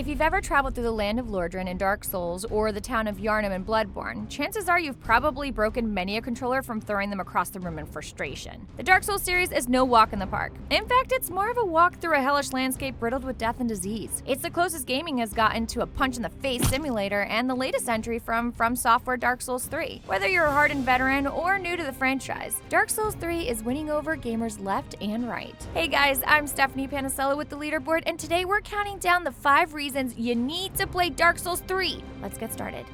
If you've ever traveled through the land of Lordran in Dark Souls or the town of Yharnam in Bloodborne, chances are you've probably broken many a controller from throwing them across the room in frustration. The Dark Souls series is no walk in the park. In fact, it's more of a walk through a hellish landscape riddled with death and disease. It's the closest gaming has gotten to a punch-in-the-face simulator and the latest entry from Software Dark Souls 3. Whether you're a hardened veteran or new to the franchise, Dark Souls 3 is winning over gamers left and right. Hey guys, I'm Stephanie Panisello with the Leaderboard, and today we're counting down the 5 reasons you need to play Dark Souls 3. Let's get started.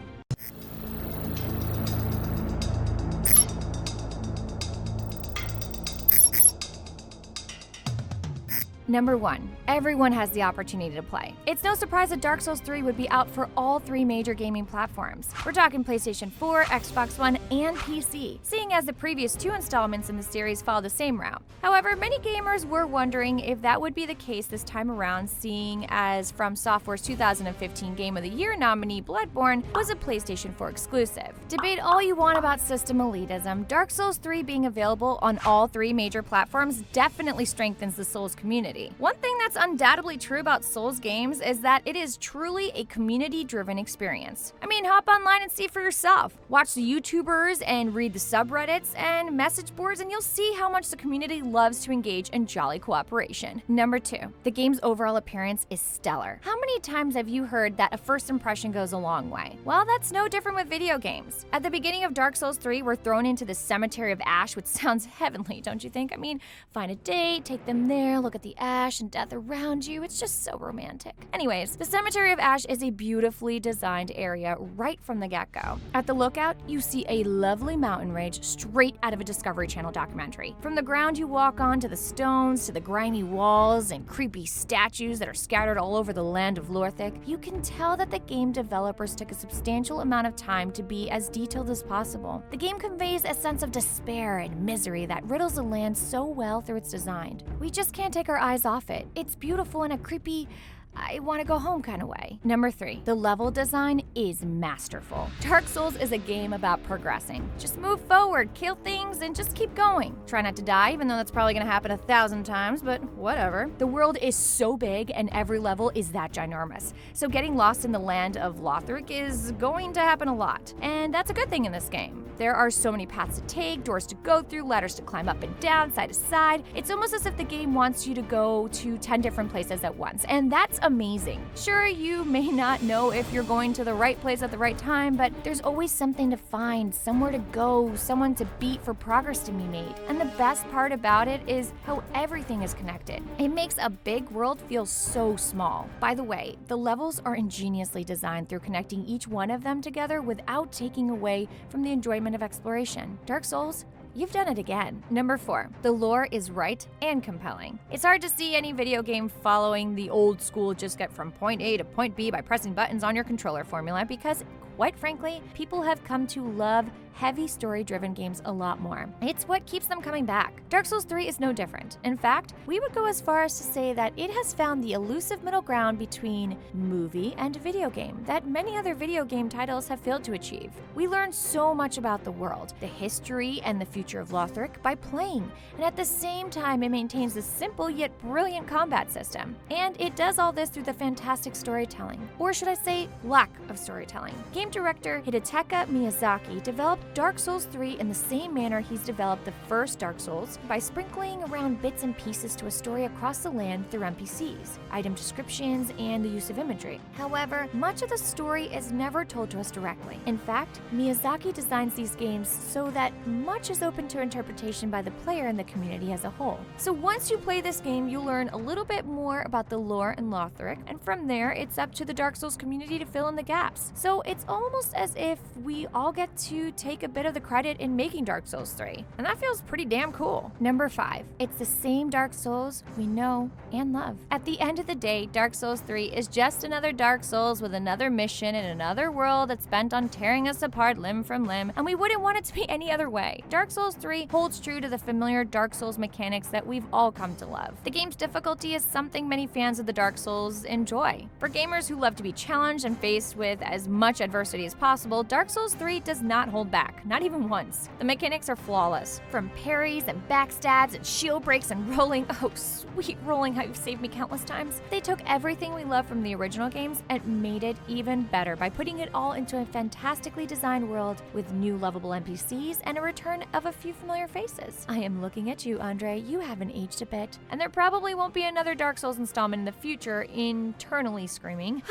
Number 1. Everyone has the opportunity to play. It's no surprise that Dark Souls 3 would be out for all 3 major gaming platforms. We're talking PlayStation 4, Xbox One, and PC, seeing as the previous 2 installments in the series follow the same route. However, many gamers were wondering if that would be the case this time around, seeing as From Software's 2015 Game of the Year nominee Bloodborne was a PlayStation 4 exclusive. Debate all you want about system elitism, Dark Souls 3 being available on all 3 major platforms definitely strengthens the Souls community. One thing that's undoubtedly true about Souls games is that it is truly a community-driven experience. I mean, hop online and see for yourself. Watch the YouTubers and read the subreddits and message boards, and you'll see how much the community loves to engage in jolly cooperation. Number 2. The game's overall appearance is stellar. How many times have you heard that a first impression goes a long way? Well, that's no different with video games. At the beginning of Dark Souls 3, we're thrown into the Cemetery of Ash, which sounds heavenly, don't you think? I mean, find a date, take them there, look at the ash and death around you. It's just so romantic. Anyways, the Cemetery of Ash is a beautifully designed area right from the get-go. At the lookout, you see a lovely mountain range straight out of a Discovery Channel documentary. From the ground you walk on to the stones to the grimy walls and creepy statues that are scattered all over the land of Lorthic, you can tell that the game developers took a substantial amount of time to be as detailed as possible. The game conveys a sense of despair and misery that riddles the land so well through its design. We just can't take our eyes off it. It's beautiful in a creepy, I want to go home kind of way. Number 3. The level design is masterful. Dark Souls is a game about progressing. Just move forward, kill things, and just keep going. Try not to die, even though that's probably going to happen 1,000 times, but whatever. The world is so big and every level is that ginormous. So getting lost in the land of Lothric is going to happen a lot. And that's a good thing in this game. There are so many paths to take, doors to go through, ladders to climb up and down, side to side. It's almost as if the game wants you to go to 10 different places at once, and that's amazing. Sure, you may not know if you're going to the right place at the right time, but there's always something to find, somewhere to go, someone to beat for progress to be made. And the best part about it is how everything is connected. It makes a big world feel so small. By the way, the levels are ingeniously designed through connecting each one of them together without taking away from the enjoyment of exploration. Dark Souls, you've done it again. Number 4. The lore is right and compelling. It's hard to see any video game following the old school just get from point A to point B by pressing buttons on your controller formula because, quite frankly, people have come to love heavy story-driven games a lot more. It's what keeps them coming back. Dark Souls 3 is no different. In fact, we would go as far as to say that it has found the elusive middle ground between movie and video game that many other video game titles have failed to achieve. We learn so much about the world, the history, and the future of Lothric by playing, and at the same time it maintains a simple yet brilliant combat system. And it does all this through the fantastic storytelling, or should I say lack of storytelling. Game director Hidetaka Miyazaki developed Dark Souls 3 in the same manner he's developed the first Dark Souls, by sprinkling around bits and pieces to a story across the land through NPCs, item descriptions, and the use of imagery. However, much of the story is never told to us directly. In fact, Miyazaki designs these games so that much is open to interpretation by the player and the community as a whole. So once you play this game, you'll learn a little bit more about the lore in Lothric, and from there, it's up to the Dark Souls community to fill in the gaps. So it's almost as if we all get to take a bit of the credit in making Dark Souls 3, and that feels pretty damn cool. Number 5. It's the same Dark Souls we know and love. At the end of the day, Dark Souls 3 is just another Dark Souls with another mission in another world that's bent on tearing us apart limb from limb, and we wouldn't want it to be any other way. Dark Souls 3 holds true to the familiar Dark Souls mechanics that we've all come to love. The game's difficulty is something many fans of the Dark Souls enjoy. For gamers who love to be challenged and faced with as much adversity as possible, Dark Souls 3 does not hold back. back, not even once. The mechanics are flawless. From parries and backstabs and shield breaks and rolling, oh sweet rolling how you've saved me countless times. They took everything we love from the original games and made it even better by putting it all into a fantastically designed world with new lovable NPCs and a return of a few familiar faces. I am looking at you, Andre. You haven't aged a bit. And there probably won't be another Dark Souls installment in the future, internally screaming.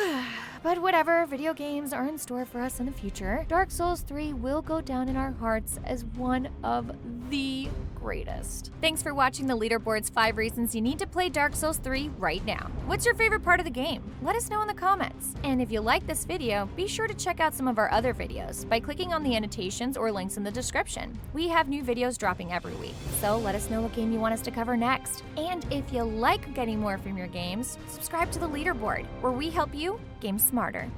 But whatever, video games are in store for us in the future. Dark Souls 3 will go down in our hearts as one of the greatest. Thanks for watching the Leaderboard's 5 reasons you need to play Dark Souls 3 right now. What's your favorite part of the game? Let us know in the comments. And if you like this video, be sure to check out some of our other videos by clicking on the annotations or links in the description. We have new videos dropping every week, so let us know what game you want us to cover next. And if you like getting more from your games, subscribe to the Leaderboard, where we help you game smarter.